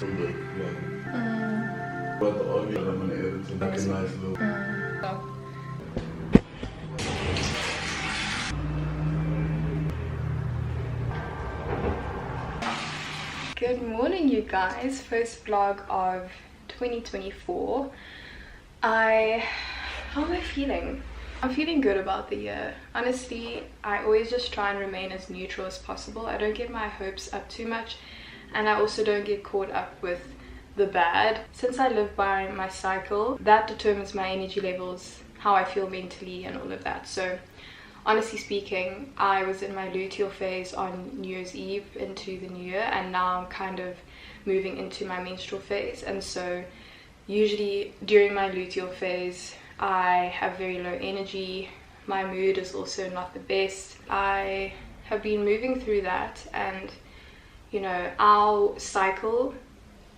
from the but the audio I'm gonna edit to make a nice little. Good morning, you guys. First vlog of 2024. How am I feeling? I'm feeling good about the year. Honestly, I always just try and remain as neutral as possible. I don't get my hopes up too much, and I also don't get caught up with the bad. Since I live by my cycle, that determines my energy levels, how I feel mentally and all of that. So honestly speaking, I was in my luteal phase on New Year's Eve into the new year, and now I'm kind of moving into my menstrual phase. And so usually during my luteal phase I have very low energy, my mood is also not the best. I have been moving through that, and you know, our cycle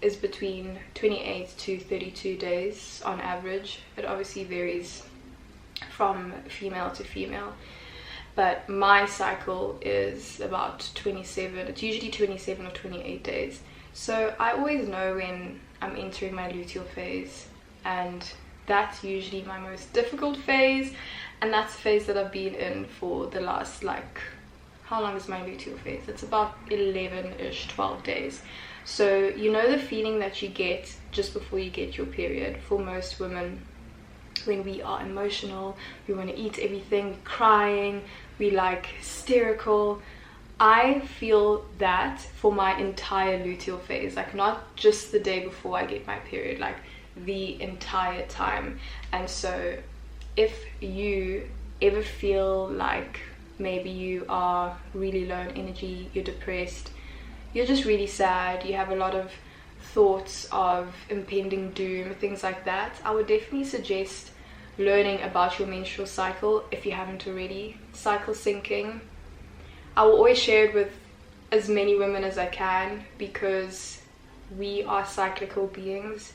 is between 28 to 32 days on average. It obviously varies from female to female, but my cycle is about 27. It's usually 27 or 28 days. So I always know when I'm entering my luteal phase, and that's usually my most difficult phase, and that's the phase that I've been in for the last, like, how long is my luteal phase? It's about 11-ish, 12 days. So you know the feeling that you get just before you get your period. For most women, when we are emotional, we want to eat everything, we're crying, we like hysterical. I feel that for my entire luteal phase, like not just the day before I get my period, like the entire time. And so if you ever feel like maybe you are really low in energy, you're depressed, you're just really sad, you have a lot of thoughts of impending doom, things like that, I would definitely suggest learning about your menstrual cycle if you haven't already. Cycle syncing, I will always share it with as many women as I can, because we are cyclical beings.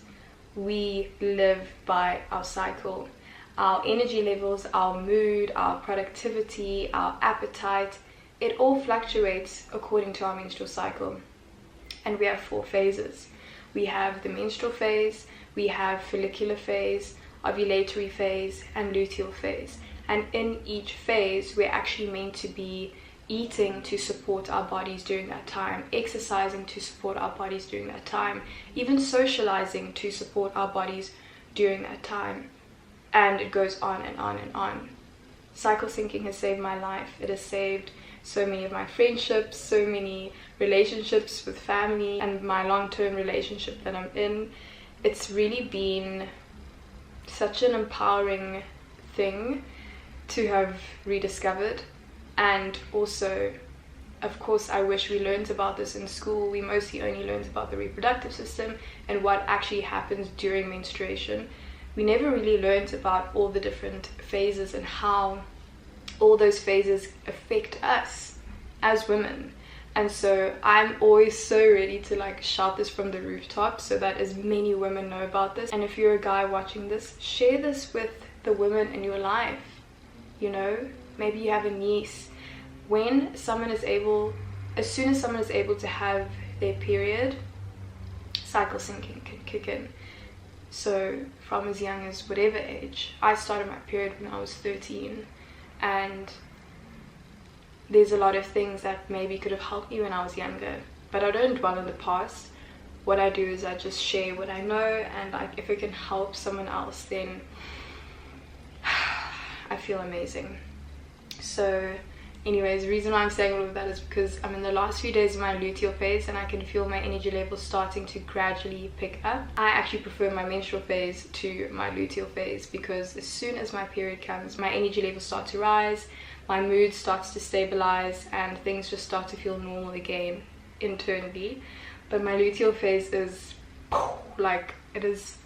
We live by our cycle. Our energy levels, our mood, our productivity, our appetite, it all fluctuates according to our menstrual cycle. And we have 4 phases. We have the menstrual phase, we have follicular phase, ovulatory phase, and luteal phase. And in each phase, we're actually meant to be eating to support our bodies during that time, exercising to support our bodies during that time, even socializing to support our bodies during that time. And it goes on and on and on. Cycle syncing has saved my life. It has saved so many of my friendships, so many relationships with family, and my long-term relationship that I'm in. It's really been such an empowering thing to have rediscovered. And also, of course, I wish we learned about this in school. We mostly only learned about the reproductive system and what actually happens during menstruation. We never really learned about all the different phases and how all those phases affect us as women. And so I'm always so ready to like shout this from the rooftop so that as many women know about this. And if you're a guy watching this, share this with the women in your life. You know, maybe you have a niece. When someone is able, as soon as someone is able to have their period, cycle syncing can kick in. So from as young as whatever age, I started my period when I was 13, and there's a lot of things that maybe could have helped me when I was younger, but I don't dwell on the past. What I do is I just share what I know, and like if it can help someone else, then I feel amazing. So anyways, the reason why I'm saying all of that is because I'm in the last few days of my luteal phase, and I can feel my energy levels starting to gradually pick up. I actually prefer my menstrual phase to my luteal phase, because as soon as my period comes, my energy levels start to rise, my mood starts to stabilize, and things just start to feel normal again internally. But my luteal phase is like, it is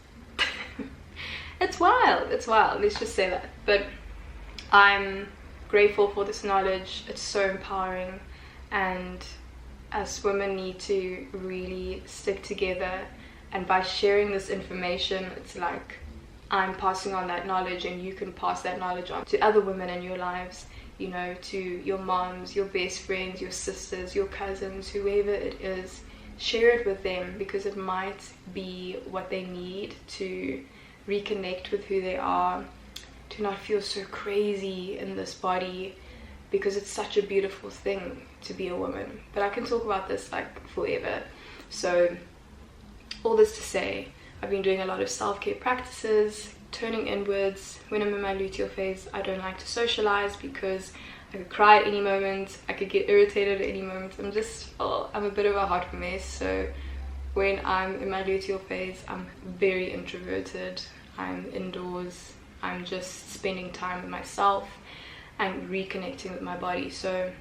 it's wild, let's just say that. But I'm grateful for this knowledge. It's so empowering, and us women need to really stick together. And by sharing this information, it's like I'm passing on that knowledge, and you can pass that knowledge on to other women in your lives, you know, to your moms, your best friends, your sisters, your cousins, whoever it is. share it with them, because it might be what they need to reconnect with who they are, to not feel so crazy in this body, because it's such a beautiful thing to be a woman. But I can talk about this like forever. So all this to say, I've been doing a lot of self-care practices, turning inwards. When I'm in my luteal phase, I don't like to socialize because I could cry at any moment, I could get irritated at any moment. I'm a bit of a hot mess. So when I'm in my luteal phase, I'm very introverted. I'm indoors, I'm just spending time with myself and reconnecting with my body. So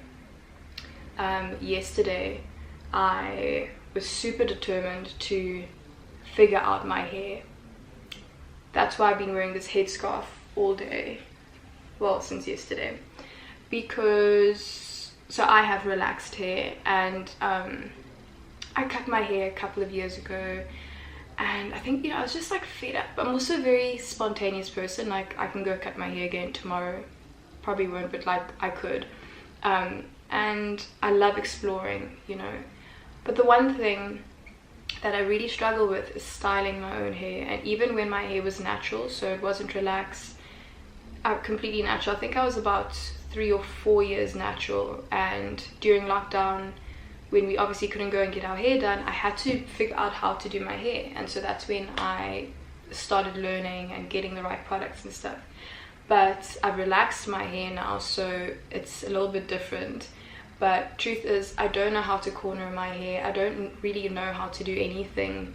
yesterday I was super determined to figure out my hair. That's why I've been wearing this headscarf all day, well, since yesterday, because so I have relaxed hair, and I cut my hair a couple of years ago, and I think, I was just like fed up. I'm also a very spontaneous person. Like, I can go cut my hair again tomorrow, probably won't, but like I could. And I love exploring, but the one thing that I really struggle with is styling my own hair. And even when my hair was natural, so it wasn't relaxed, completely natural, I think I was about 3 or 4 years natural, and during lockdown, when we obviously couldn't go and get our hair done, I had to figure out how to do my hair. And so that's when I started learning and getting the right products and stuff. But I've relaxed my hair now, so it's a little bit different. But truth is, I don't know how to corner my hair. I don't really know how to do anything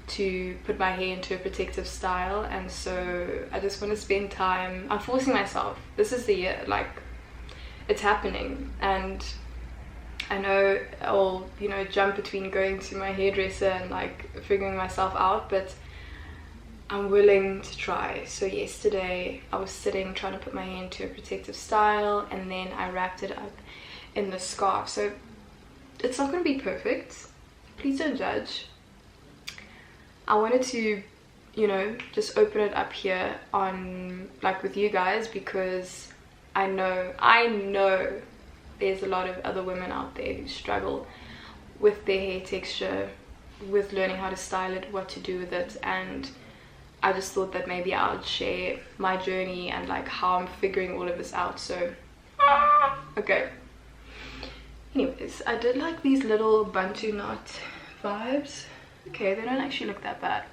to put my hair into a protective style. And so I just want to spend time. I'm forcing myself. This is the year, like, it's happening. And I know I'll, jump between going to my hairdresser and like figuring myself out, but I'm willing to try. So yesterday I was sitting trying to put my hair into a protective style, and then I wrapped it up in the scarf. So it's not going to be perfect. Please don't judge. I wanted to, just open it up here on, like, with you guys, because I know there's a lot of other women out there who struggle with their hair texture, with learning how to style it, what to do with it, and I just thought that maybe I would share my journey and like how I'm figuring all of this out. So okay, anyways, I did like these little Bantu knot vibes. Okay, they don't actually look that bad.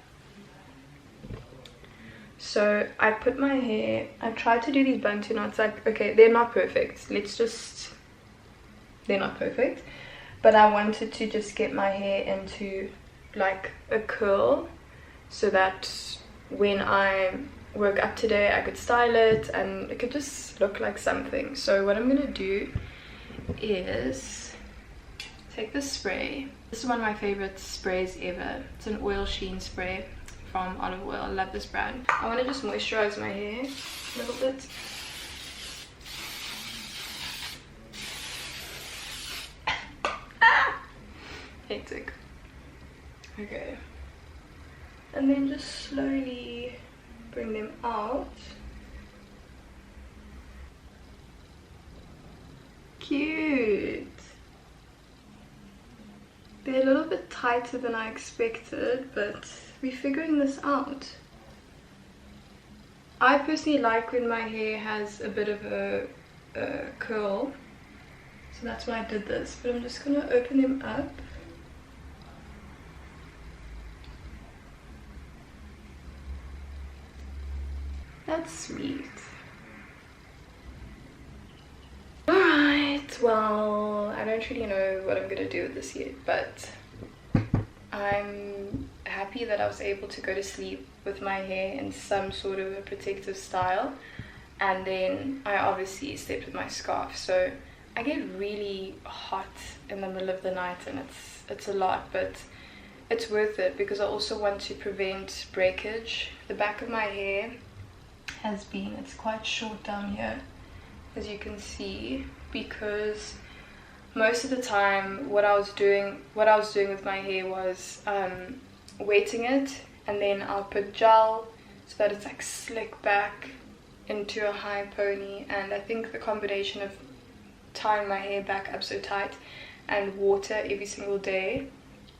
So I put my hair, I tried to do these Bantu knots, like, okay, they're not perfect, they're not perfect, but I wanted to just get my hair into like a curl, so that when I woke up today I could style it and it could just look like something. So what I'm gonna do is take this spray. This is one of my favorite sprays ever. It's an oil sheen spray from Olive Oil. I love this brand. I want to just moisturize my hair a little bit. Hectic. Okay, and then just slowly bring them out. Cute. They're a little bit tighter than I expected, but we're figuring this out. I personally like when my hair has a bit of a curl, so that's why I did this. But I'm just gonna open them up. That's sweet. Alright, well, I don't really know what I'm gonna do with this yet, but I'm happy that I was able to go to sleep with my hair in some sort of a protective style. And then I obviously slept with my scarf, so I get really hot in the middle of the night, and it's a lot, but it's worth it because I also want to prevent breakage. The back of my hair it's quite short down here, as you can see, because most of the time what I was doing with my hair was wetting it, and then I'll put gel so that it's like slick back into a high pony. And I think the combination of tying my hair back up so tight and water every single day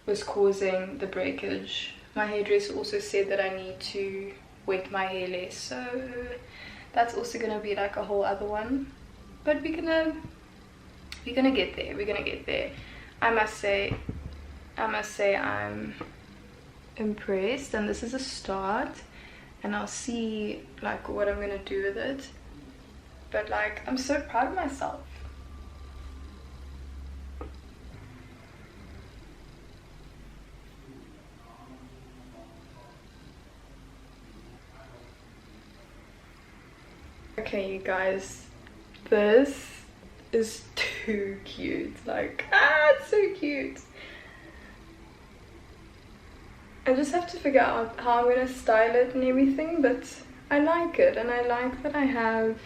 was causing the breakage. My hairdresser also said that I need to wet my hair less, so that's also gonna be like a whole other one. But we're gonna get there. We're gonna get there. I must say I'm impressed, and this is a start, and I'll see like what I'm gonna do with it. But like, I'm so proud of myself. Okay, you guys, this is too cute. Like, it's so cute. I just have to figure out how I'm gonna style it and everything, but I like it, and I like that I have,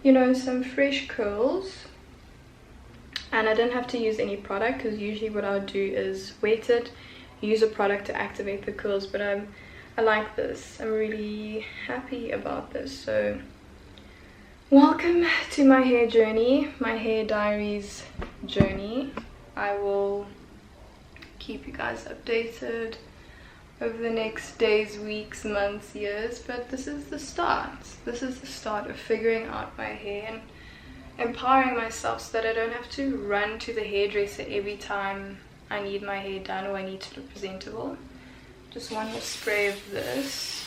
you know, some fresh curls, and I didn't have to use any product, because usually what I'll do is wet it, use a product to activate the curls. But I like this. I'm really happy about this. So welcome to my hair journey, my hair diaries journey. I will keep you guys updated over the next days, weeks, months, years, but this is the start. This is the start of figuring out my hair and empowering myself so that I don't have to run to the hairdresser every time I need my hair done or I need to look presentable. Just one more spray of this.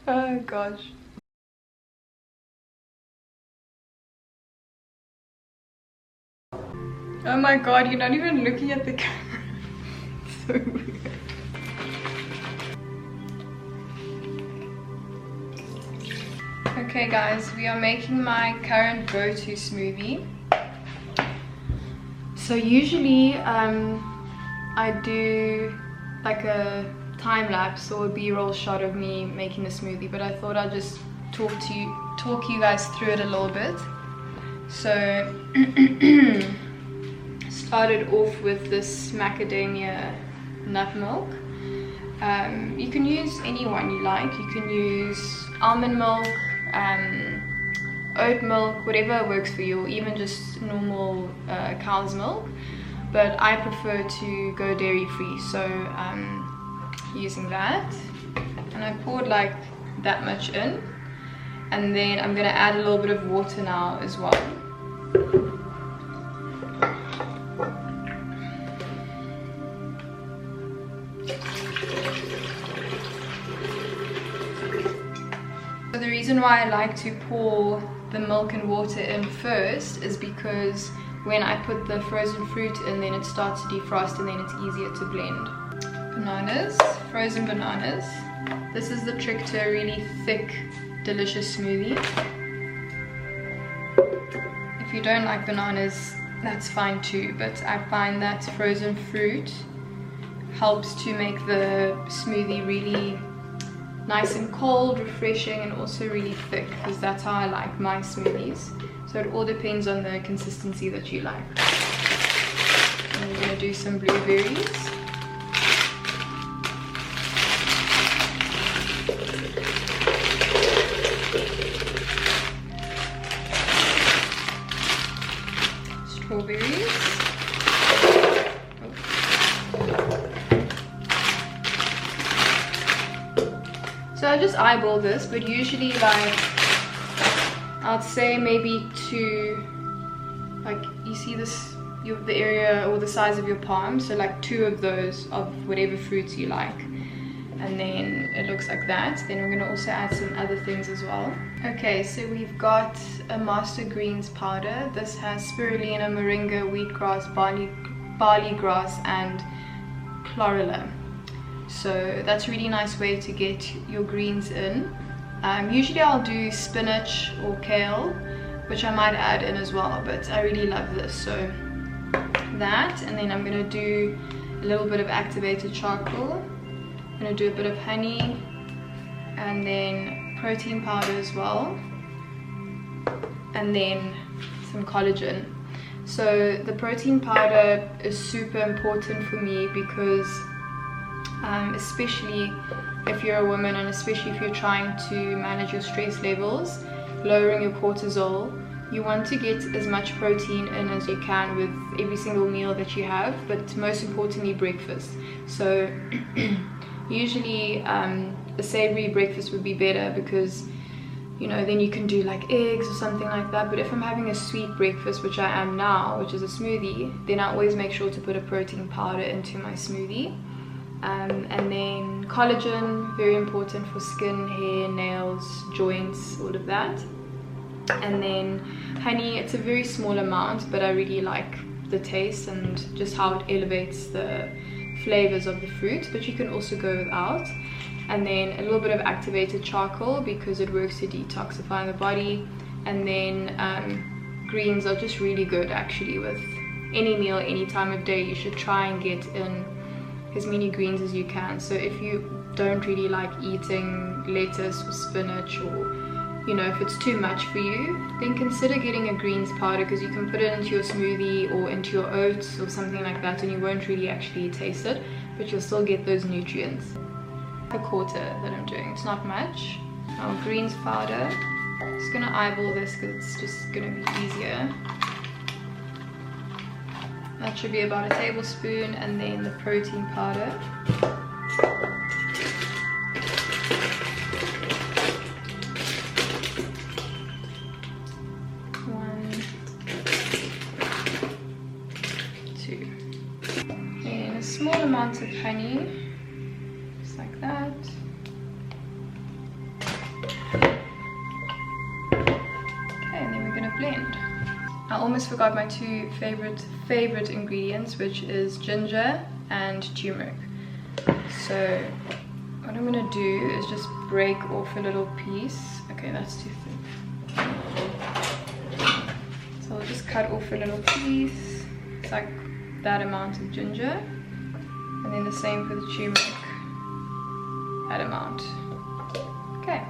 Oh gosh. Oh my god, you're not even looking at the camera. It's so weird. Okay guys, we are making my current go-to smoothie. So usually I do like a time lapse or a b-roll shot of me making the smoothie, but I thought I'd just talk you guys through it a little bit. So started off with this macadamia nut milk. You can use any one you like. You can use almond milk, oat milk, whatever works for you, or even just normal cow's milk, but I prefer to go dairy free, so using that. And I poured like that much in, and then I'm going to add a little bit of water now as well. So the reason why I like to pour the milk and water in first is because when I put the frozen fruit in, then it starts to defrost and then it's easier to blend. Bananas, frozen bananas. This is the trick to a really thick, delicious smoothie. If you don't like bananas, that's fine too, but I find that frozen fruit helps to make the smoothie really nice and cold, refreshing, and also really thick, because that's how I like my smoothies. So it all depends on the consistency that you like. And we're going to do some blueberries. Strawberries. So I just eyeball this, but usually like I'd say maybe two, like you see this, the area or the size of your palm, so like 2 of those of whatever fruits you like, and then it looks like that. Then we're going to also add some other things as well. Okay, so we've got a master greens powder. This has spirulina, moringa, wheatgrass, barley grass, and chlorella. So that's a really nice way to get your greens in. Usually I'll do spinach or kale, which I might add in as well, but I really love this. So that, and then I'm going to do a little bit of activated charcoal. I'm going to do a bit of honey, and then protein powder as well, and then some collagen. So the protein powder is super important for me because especially if you're a woman, and especially if you're trying to manage your stress levels, lowering your cortisol. You want to get as much protein in as you can with every single meal that you have, but most importantly breakfast. So usually a savory breakfast would be better because, you know, then you can do like eggs or something like that. But if I'm having a sweet breakfast, which I am now, which is a smoothie, then I always make sure to put a protein powder into my smoothie. And then collagen, very important for skin, hair, nails, joints, all of that. And then honey, it's a very small amount, but I really like the taste and just how it elevates the flavors of the fruit, but you can also go without. And then a little bit of activated charcoal because it works to detoxify the body. And then greens are just really good actually with any meal, any time of day. You should try and get in as many greens as you can. So if you don't really like eating lettuce or spinach, or you know, if it's too much for you, then consider getting a greens powder, because you can put it into your smoothie or into your oats or something like that, and you won't really actually taste it, but you'll still get those nutrients. A quarter that I'm doing, it's not much. Our greens powder, I'm just gonna eyeball this because it's just gonna be easier. That should be about a tablespoon, and then the protein powder. Small amounts of honey, just like that. Okay, and then we're gonna blend. I almost forgot my two favorite ingredients, which is ginger and turmeric. So what I'm gonna do is just break off a little piece. Okay, that's too thick. So I'll just cut off a little piece. It's like that amount of ginger. And then the same for the turmeric, that amount. Okay.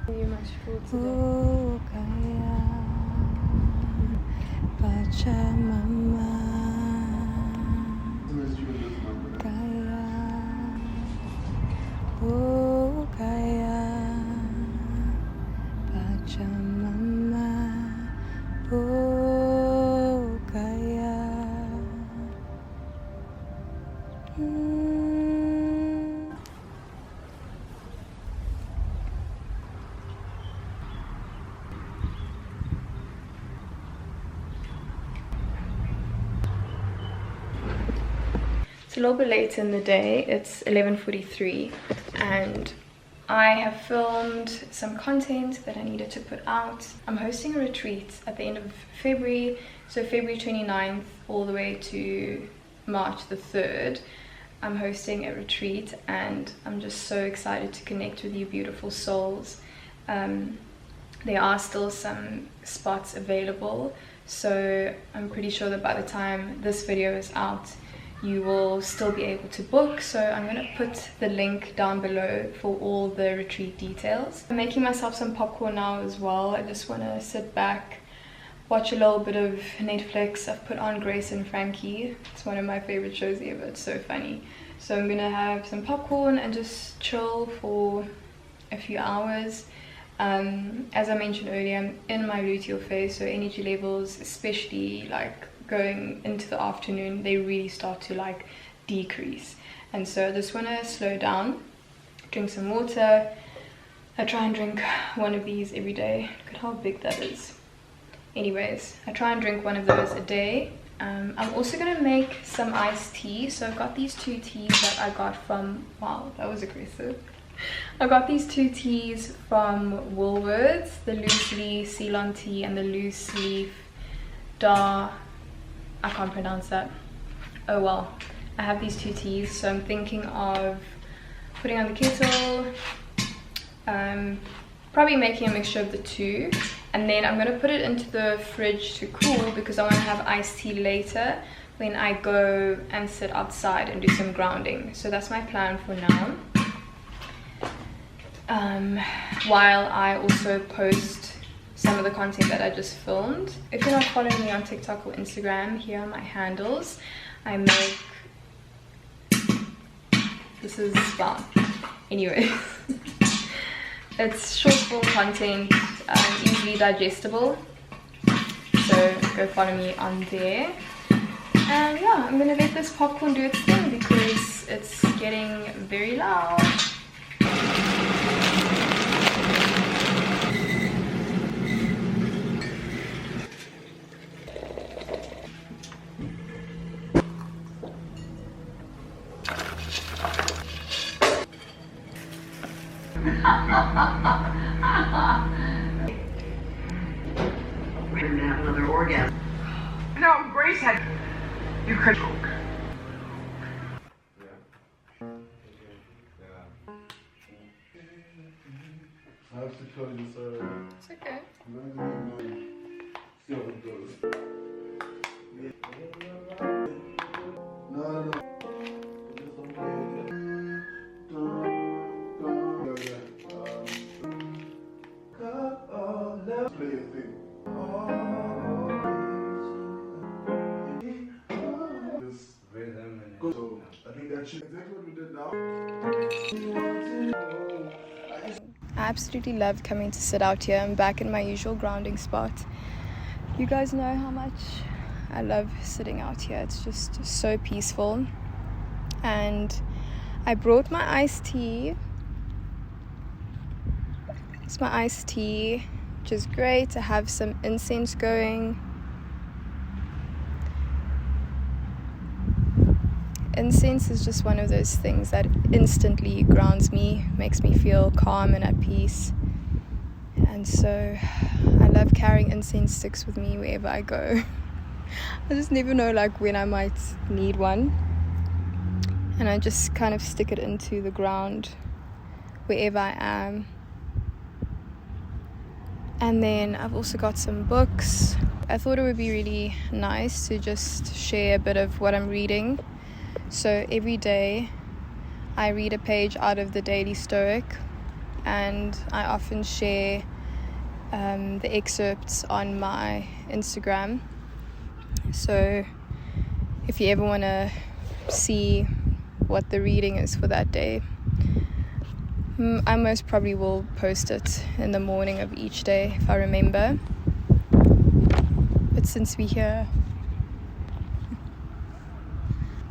You're much full today. It's a little bit later in the day, it's 11:43, and I have filmed some content that I needed to put out. I'm hosting a retreat at the end of February, so February 29th all the way to March the 3rd. I'm hosting a retreat and I'm just so excited to connect with you beautiful souls. There are still some spots available, so I'm pretty sure that by the time this video is out, you will still be able to book. So I'm going to put the link down below for all the retreat details. I'm making myself some popcorn now as well. I just want to sit back, watch a little bit of Netflix. I've put on Grace and Frankie. It's one of my favorite shows ever. It's so funny. So I'm going to have some popcorn and just chill for a few hours. As I mentioned earlier, I'm in my luteal phase, so energy levels, especially like going into the afternoon, they really start to like decrease. And so I just want to slow down, drink some water. I try and drink one of these every day. Look at how big that is. Anyways, I try and drink one of those a day. I'm also going to make some iced tea. So I've got these two teas that I got from, wow, that was aggressive. I got these two teas from Woolworths, the loose leaf Ceylon tea and the loose leaf I can't pronounce that. Oh well, I have these two teas, so I'm thinking of putting on the kettle, probably making a mixture of the two, And then I'm gonna put it into the fridge to cool because I want to have iced tea later when I go and sit outside and do some grounding. So that's my plan for now. While I also post some of the content that I just filmed. If you're not following me on TikTok or Instagram, here are my handles. I make, this is, well, anyway. It's short form content, easily digestible. So go follow me on there. And yeah, I'm gonna let this popcorn do its thing because it's getting very loud. We're gonna have another orgasm. No, Grace had. You could. It's okay. I absolutely love coming to sit out here. I'm back in my usual grounding spot. You guys know how much I love sitting out here. It's just so peaceful. And I brought my iced tea. It's my iced tea, which is great. I have some incense going. Incense is just one of those things that instantly grounds me, makes me feel calm and at peace. And so I love carrying incense sticks with me wherever I go. I just never know like when I might need one. And I just kind of stick it into the ground wherever I am. And then I've also got some books. I thought it would be really nice to just share a bit of what I'm reading. So every day I read a page out of the Daily Stoic, and I often share the excerpts on my Instagram. So if you ever want to see what the reading is for that day, I most probably will post it in the morning of each day if I remember. But since we're here,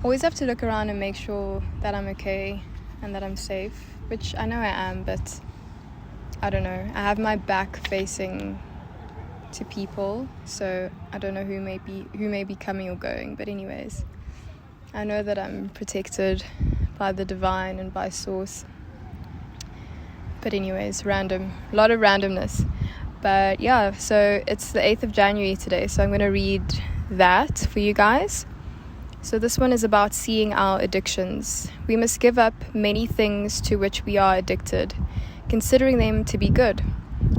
always have to look around and make sure that I'm okay and that I'm safe, which I know I am, but I don't know. I have my back facing to people, so I don't know who may be coming or going. But anyways, I know that I'm protected by the divine and by source. But anyways, random, a lot of randomness. But yeah, so it's the 8th of January today, so I'm going to read that for you guys. So this one is about seeing our addictions. We must give up many things to which we are addicted, considering them to be good.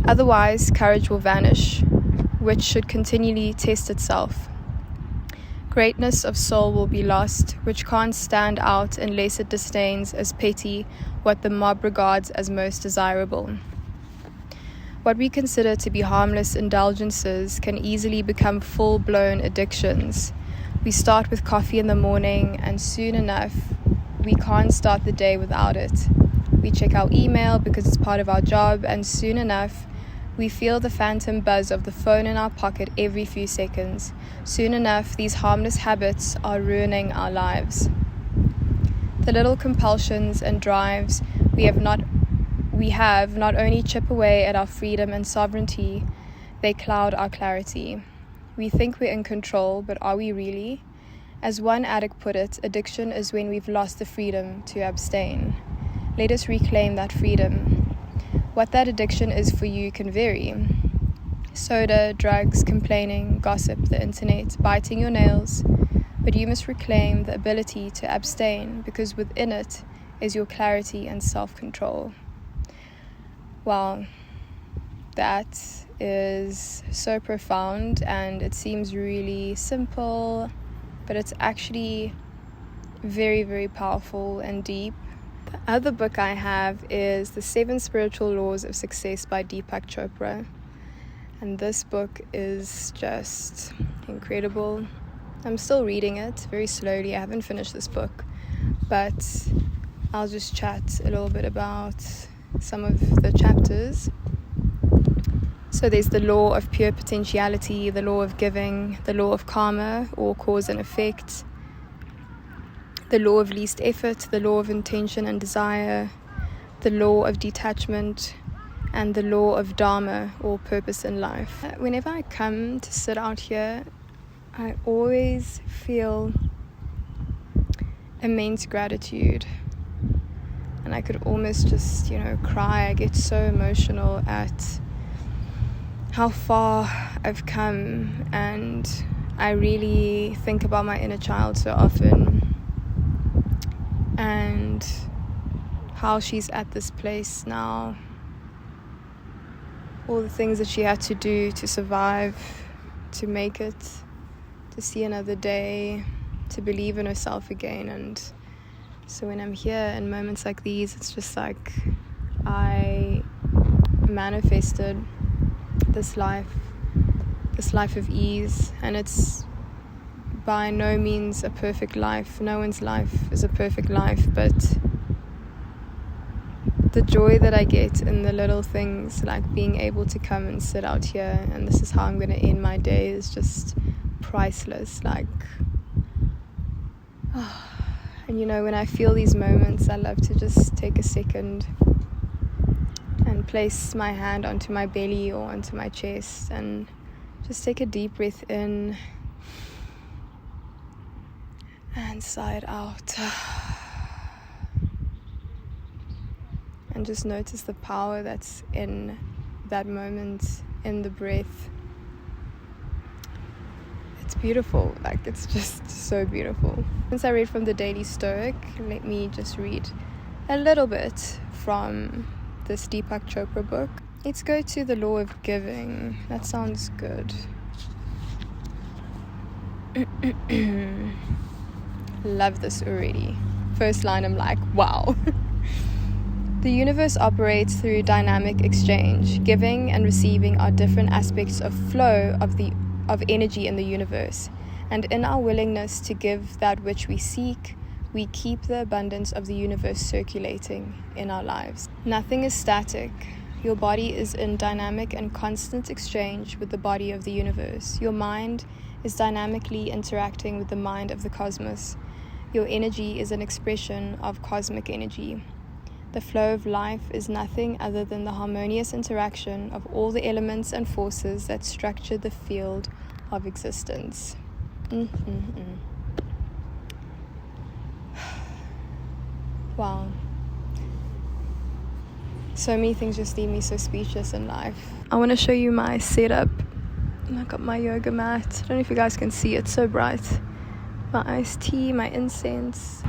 Otherwise, courage will vanish, which should continually test itself. Greatness of soul will be lost, which can't stand out unless it disdains as petty what the mob regards as most desirable. What we consider to be harmless indulgences can easily become full-blown addictions. We start with coffee in the morning, and soon enough, we can't start the day without it. We check our email because it's part of our job, and soon enough, we feel the phantom buzz of the phone in our pocket every few seconds. Soon enough, these harmless habits are ruining our lives. The little compulsions and drives we have not only chip away at our freedom and sovereignty, they cloud our clarity. We think we're in control, but are we really? As one addict put it, addiction is when we've lost the freedom to abstain. Let us reclaim that freedom. What that addiction is for you can vary. Soda, drugs, complaining, gossip, the internet, biting your nails. But you must reclaim the ability to abstain, because within it is your clarity and self-control. Wow. that is so profound, and it seems really simple, but it's actually very, very powerful and deep. The other book I have is The 7 Spiritual Laws of Success by Deepak Chopra. And this book is just incredible. I'm still reading it very slowly. I haven't finished this book, but I'll just chat a little bit about some of the chapters. So there's the law of pure potentiality, the law of giving, the law of karma, or cause and effect, the law of least effort, the law of intention and desire, the law of detachment, and the law of dharma, or purpose in life. Whenever I come to sit out here, I always feel immense gratitude, and I could almost just, cry. I get so emotional at how far I've come, and I really think about my inner child so often, and how she's at this place now, all the things that she had to do to survive, to make it, to see another day, to believe in herself again. And so when I'm here in moments like these, it's just like I manifested this life of ease, and it's by no means a perfect life. No one's life is a perfect life, but the joy that I get in the little things, like being able to come and sit out here, and this is how I'm going to end my day, is just priceless. And when I feel these moments, I love to just take a second and place my hand onto my belly or onto my chest and just take a deep breath in and sigh it out, and just notice the power that's in that moment, in the breath. It's beautiful. It's just so beautiful. Since I read from the Daily Stoic, let me just read a little bit from this Deepak Chopra book. Let's go to the law of giving. That sounds good. Love this already. First line, I'm like, wow. The universe operates through dynamic exchange. Giving and receiving are different aspects of flow of energy in the universe. And in our willingness to give that which we seek, we keep the abundance of the universe circulating in our lives. Nothing is static. Your body is in dynamic and constant exchange with the body of the universe. Your mind is dynamically interacting with the mind of the cosmos. Your energy is an expression of cosmic energy. The flow of life is nothing other than the harmonious interaction of all the elements and forces that structure the field of existence. Wow. So many things just leave me so speechless in life. I want to show you my setup. I got my yoga mat. I don't know if you guys can see, it's so bright. My iced tea, my incense.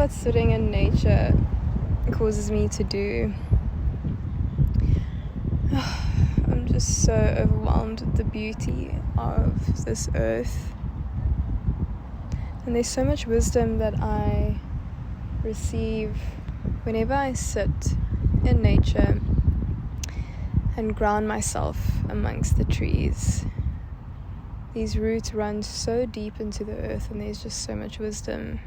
what sitting in nature causes me to do. I'm just so overwhelmed with the beauty of this earth. And there's so much wisdom that I receive whenever I sit in nature and ground myself amongst the trees. These roots run so deep into the earth, and there's just so much wisdom.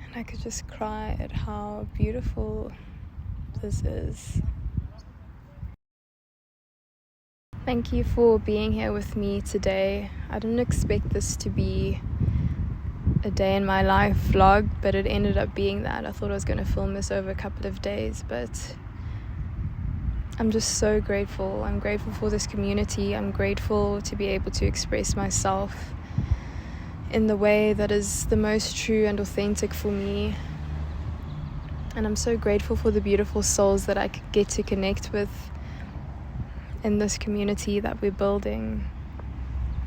And I could just cry at how beautiful this is. Thank you for being here with me today. I didn't expect this to be a day in my life vlog, but it ended up being that. I thought I was going to film this over a couple of days, but I'm just so grateful. I'm grateful for this community. I'm grateful to be able to express myself in the way that is the most true and authentic for me. And I'm so grateful for the beautiful souls that I get to connect with in this community that we're building.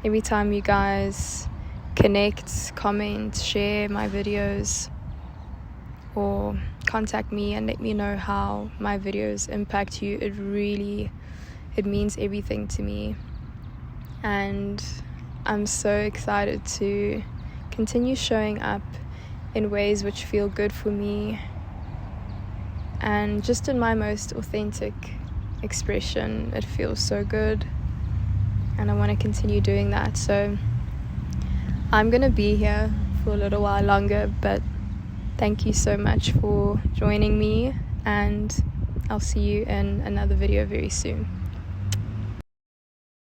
Every time you guys connect, comment, share my videos, or contact me and let me know how my videos impact you, it means everything to me. And I'm so excited to continue showing up in ways which feel good for me and just in my most authentic expression. It feels so good, and I want to continue doing that. So I'm going to be here for a little while longer, but thank you so much for joining me, and I'll see you in another video very soon.